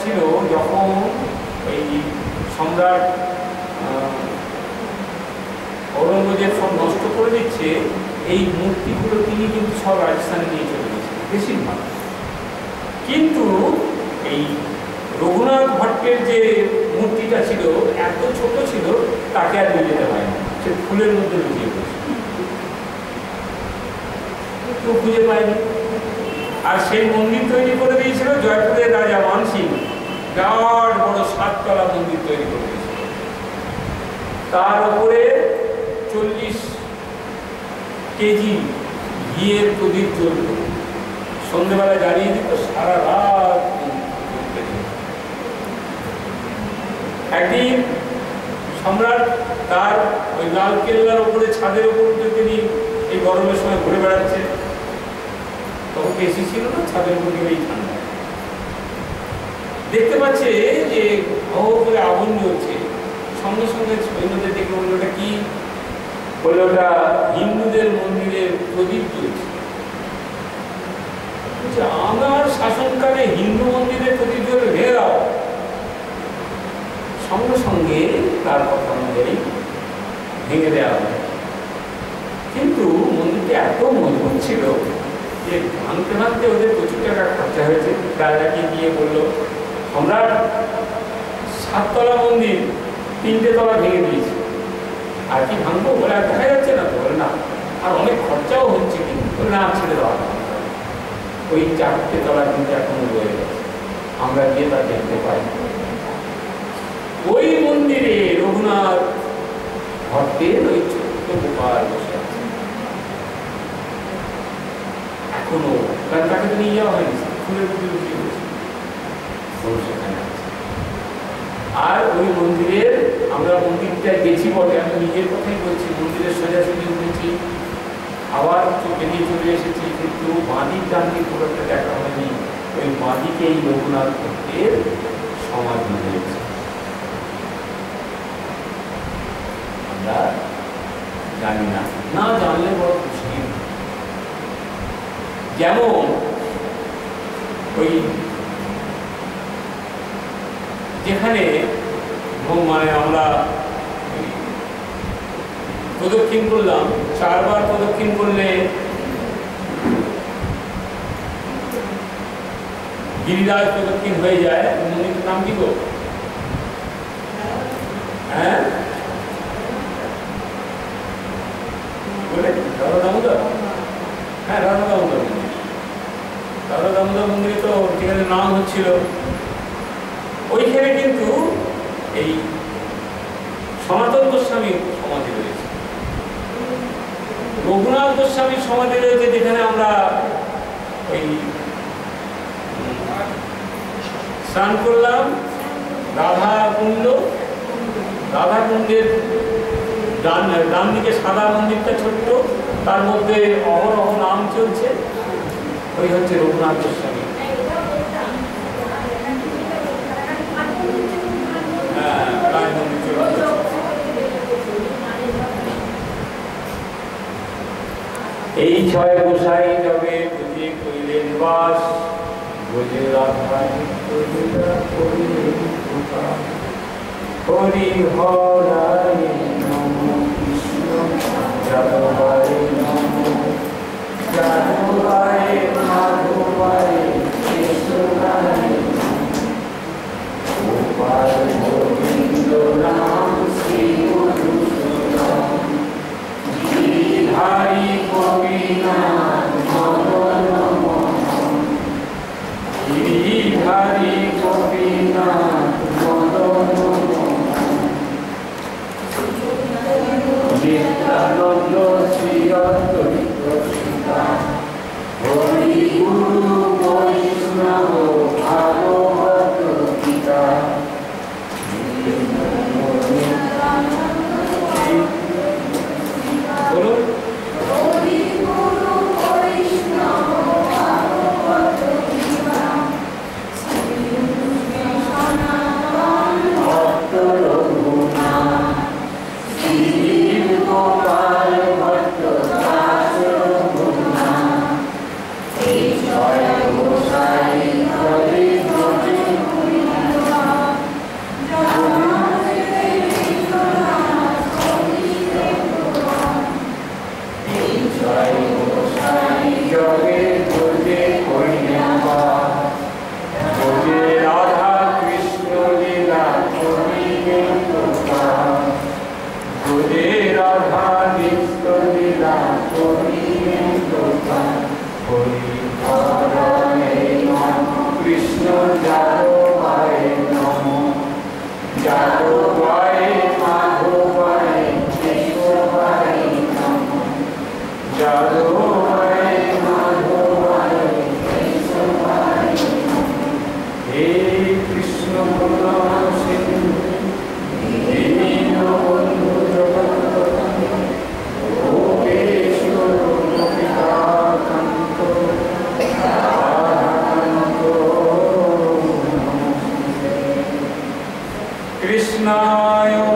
ছিল যখন এই সম্রাট ঔরঙ্গজেব সব নষ্ট করে দিচ্ছে, এই মূর্তিগুলো তিনি কিন্তু সব রাজস্থানে নিয়ে চলে গেছেন বেশিরভাগ। কিন্তু এই রঘুনাথ ভট্টের যে মূর্তিটা ছিল এত ছোট ছিল, তাকে আর নিয়ে যেতে হয় না, সে ফুলের মধ্যে লুকিয়ে পড়েছে, কেউ খুঁজে পায়নি। আর সেই মন্দির তৈরি করে দিয়েছিল জয়পুরের রাজা মানসিং, বিরাট বড় 7 তলা মন্দির তৈরি করে দিয়েছিল। তার উপরে 40 কেজি ঘিয়ের প্রদীপ জ্বলল, সন্ধ্যেবেলা জ্বালিয়ে দিত, সারা রাত। একদিন সম্রাট তার ওই লাল কেল্লার উপরে ছাদের উপর তিনি এই গরমের সময় ঘুরে বেড়াচ্ছে, তখন এসি ছিল না, ছাদের উপর গেলেই ঠান্ডা, দেখতে পাচ্ছে যে করে আগুন জ্বলছে। সঙ্গে সঙ্গে সৈন্যদের দেখে বলল, ওটা কি? বললো, ওটা হিন্দুদের মন্দিরের প্রদীপ জ্বলছে। আমার শাসনকালে হিন্দু মন্দিরের প্রদীপ জ্বলে ভেঙে দাও। সঙ্গে সঙ্গে তার কথা অনুযায়ী ভেঙে দেওয়া হয়। কিন্তু মন্দিরটি এত মজবুত ছিল যে ভাঙতে ভাঙতে ওদের প্রচুর টাকা খরচা হয়েছে। রাজাকে গিয়ে বললো, সম্রাট 7 তলা মন্দির 3টে তলা ভেঙে দিয়েছে, আর কি ভাঙবো? বলে, আর দেখা যাচ্ছে না তো? বলে, না, আর অনেক খরচাও হচ্ছে। কিন্তু বলে, না, ছেড়ে দেওয়া, ওই 4টে তলা কিন্তু এখনো রয়ে গেছে, আমরা গিয়ে তা দেখতে পাই। ওই মন্দিরে রঘুনাথ ভট্টের ওই ছোট্ট গোপাল বসে আছে এখনো, কারণ তাকে তো নিয়ে যাওয়া হয়নি, ফুলের মধ্যে লুকিয়ে বসে সেখানে আছে। আর ওই মন্দিরের, আমরা মন্দিরটায় গেছি বটে, আমি নিজের কথাই বলছি, মন্দিরের সোজাসুজি উঠেছি, আবার বেরিয়ে চলে এসেছি, কিন্তু বাঁদিক ডানদিক খুব একটা দেখা হয়নি। ওই বাঁদিকে এই রঘুনাথ ভট্টের সমাধি রয়েছে। আমরা জানি না, না জানলে বড় মুশকিল। যেমন ওই যেখানে মানে আমরা প্রদক্ষিণ করলাম, 4 বার প্রদক্ষিণ করলে গিরিরাজ প্রদক্ষিণ হয়ে যায়। মন্দিরটার নাম কি গো? হ্যাঁ, বলে রাধা দামোদর। হ্যাঁ, রাধা দামোদর মন্দির। রাধা দামোদর মন্দিরে তো যেখানে নাম হচ্ছিল, ওইখানে কিন্তু এই সনাতন গোস্বামীর সমাধি রয়েছে, রঘুনাথ গোস্বামীর সমাধি রয়েছে, যেখানে আমরা ওই স্নান করলাম। রাধা কুণ্ডের ডান দিকে সাদা মন্দিরটা ছোট্ট, তার মধ্যে অহরহ নাম চলছে, ওই হচ্ছে রঘুনাথ গোস্বামী। এই 6 গোসাই যাবে বুঝে কইলেন বাস, বুঝে রাধায় হরি হরায় নমঃ, কৃষ্ণ যাদবায় নমঃ, যাদবায় মাধবায় কৃষ্ণায় গোপাল গোবিন্দ রাম শ্রী মধুসূদন, গিরিধারী গোপীনাথ মদন মোহন, গিরিধারী গোপীনাথ মদন মোহন, নিত্যানন্দ শ্রী অদ্বৈত সীতা, হরি গুরু বৈষ্ণব ভাগবত গীতা। হে কৃষ্ণ করুণা সিন্ধু দীনবন্ধু জগৎপতে গোপেশ গোপিকাকান্ত রাধাকান্ত কৃষ্ণায়